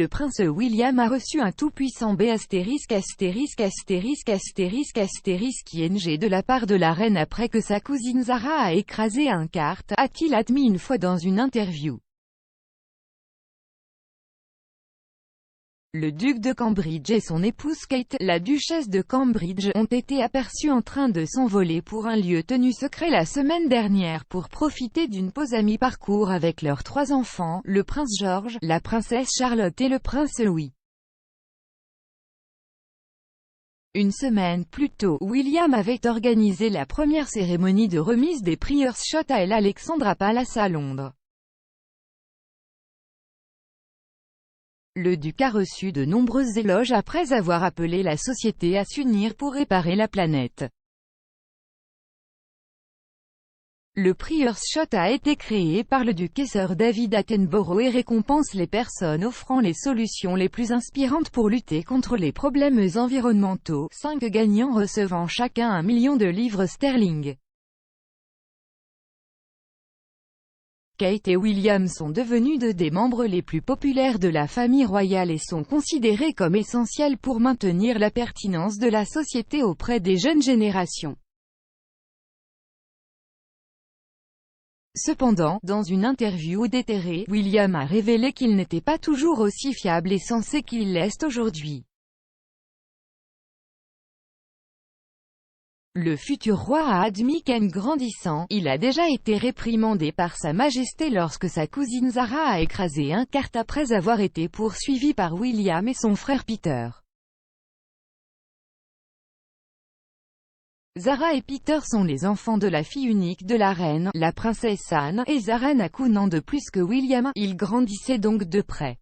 le prince William a reçu un tout-puissant ***************** ING de la part de la reine après que sa cousine Zara a écrasé un kart, a-t-il admis une fois dans une interview. Le duc de Cambridge et son épouse Kate, la duchesse de Cambridge, ont été aperçus en train de s'envoler pour un lieu tenu secret la semaine dernière pour profiter d'une pause à mi-parcours avec leurs 3 enfants, le prince George, la princesse Charlotte et le prince Louis. Une semaine plus tôt, William avait organisé la première cérémonie de remise des Prior's Shot à l'Alexandra Palace à Londres. Le duc a reçu de nombreux éloges après avoir appelé la société à s'unir pour réparer la planète. Le Prior's Shot a été créé par le duc et Sir David Attenborough et récompense les personnes offrant les solutions les plus inspirantes pour lutter contre les problèmes environnementaux, 5 gagnants recevant chacun 1 million de livres sterling. Kate et William sont devenus 2 des membres les plus populaires de la famille royale et sont considérés comme essentiels pour maintenir la pertinence de la société auprès des jeunes générations. Cependant, dans une interview déterrée, William a révélé qu'il n'était pas toujours aussi fiable et sensé qu'il l'est aujourd'hui. Le futur roi a admis qu'en grandissant, il a déjà été réprimandé par Sa Majesté lorsque sa cousine Zara a écrasé un kart après avoir été poursuivi par William et son frère Peter. Zara et Peter sont les enfants de la fille unique de la reine, la princesse Anne, et Zara n'a qu'1 an de plus que William, ils grandissaient donc de près.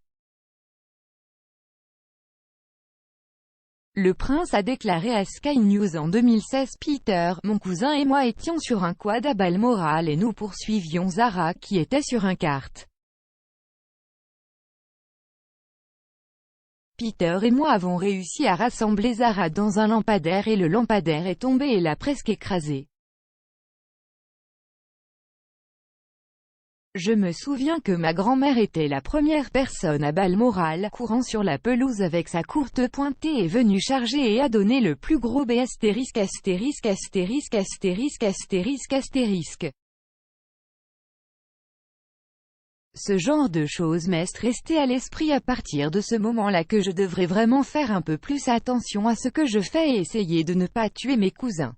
Le prince a déclaré à Sky News en 2016 « Peter, mon cousin et moi étions sur un quad à Balmoral et nous poursuivions Zara qui était sur un kart. Peter et moi avons réussi à rassembler Zara dans un lampadaire et le lampadaire est tombé et l'a presque écrasé. Je me souviens que ma grand-mère était la première personne à Balmoral, courant sur la pelouse avec sa courte pointée et venue charger et a donné le plus gros B*************************. Ce genre de choses m'est resté à l'esprit à partir de ce moment-là que je devrais vraiment faire un peu plus attention à ce que je fais et essayer de ne pas tuer mes cousins.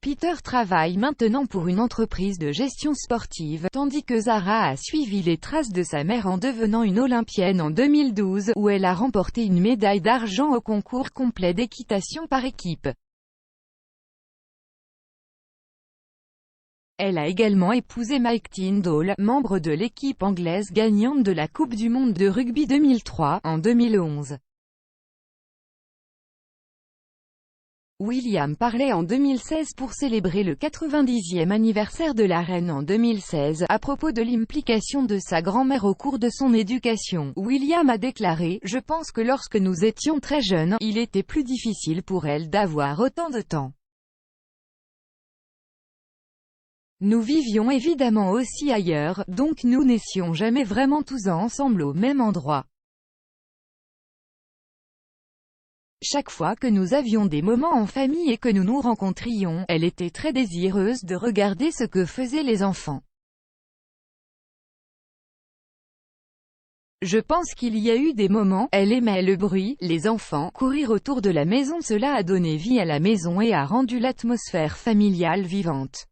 Peter travaille maintenant pour une entreprise de gestion sportive, tandis que Zara a suivi les traces de sa mère en devenant une olympienne en 2012, où elle a remporté une médaille d'argent au concours complet d'équitation par équipe. Elle a également épousé Mike Tindall, membre de l'équipe anglaise gagnante de la Coupe du monde de rugby 2003, en 2011. William parlait en 2016 pour célébrer le 90e anniversaire de la reine en 2016, à propos de l'implication de sa grand-mère au cours de son éducation. William a déclaré « Je pense que lorsque nous étions très jeunes, il était plus difficile pour elle d'avoir autant de temps. Nous vivions évidemment aussi ailleurs, donc nous n'étions jamais vraiment tous ensemble au même endroit. Chaque fois que nous avions des moments en famille et que nous nous rencontrions, elle était très désireuse de regarder ce que faisaient les enfants. Je pense qu'il y a eu des moments, elle aimait le bruit, les enfants, courir autour de la maison. Cela a donné vie à la maison et a rendu l'atmosphère familiale vivante.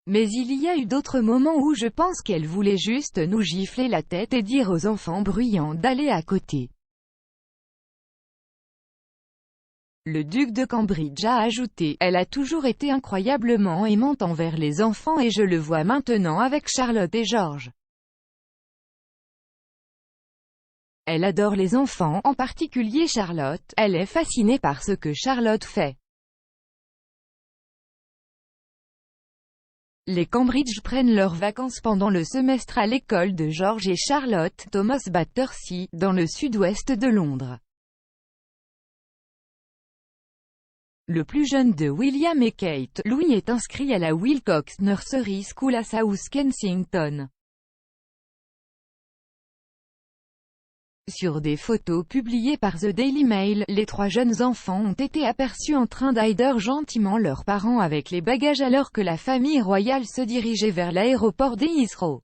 Mais il y a eu d'autres moments où je pense qu'elle voulait juste nous gifler la tête et dire aux enfants bruyants d'aller à côté. » Le duc de Cambridge a ajouté « Elle a toujours été incroyablement aimante envers les enfants et je le vois maintenant avec Charlotte et George. Elle adore les enfants, en particulier Charlotte, elle est fascinée par ce que Charlotte fait. » Les Cambridge prennent leurs vacances pendant le semestre à l'école de George et Charlotte, Thomas Battersea, dans le sud-ouest de Londres. Le plus jeune de William et Kate, Louis est inscrit à la Wilcox Nursery School à South Kensington. Sur des photos publiées par The Daily Mail, les 3 jeunes enfants ont été aperçus en train d'aider gentiment leurs parents avec les bagages alors que la famille royale se dirigeait vers l'aéroport d'Heathrow.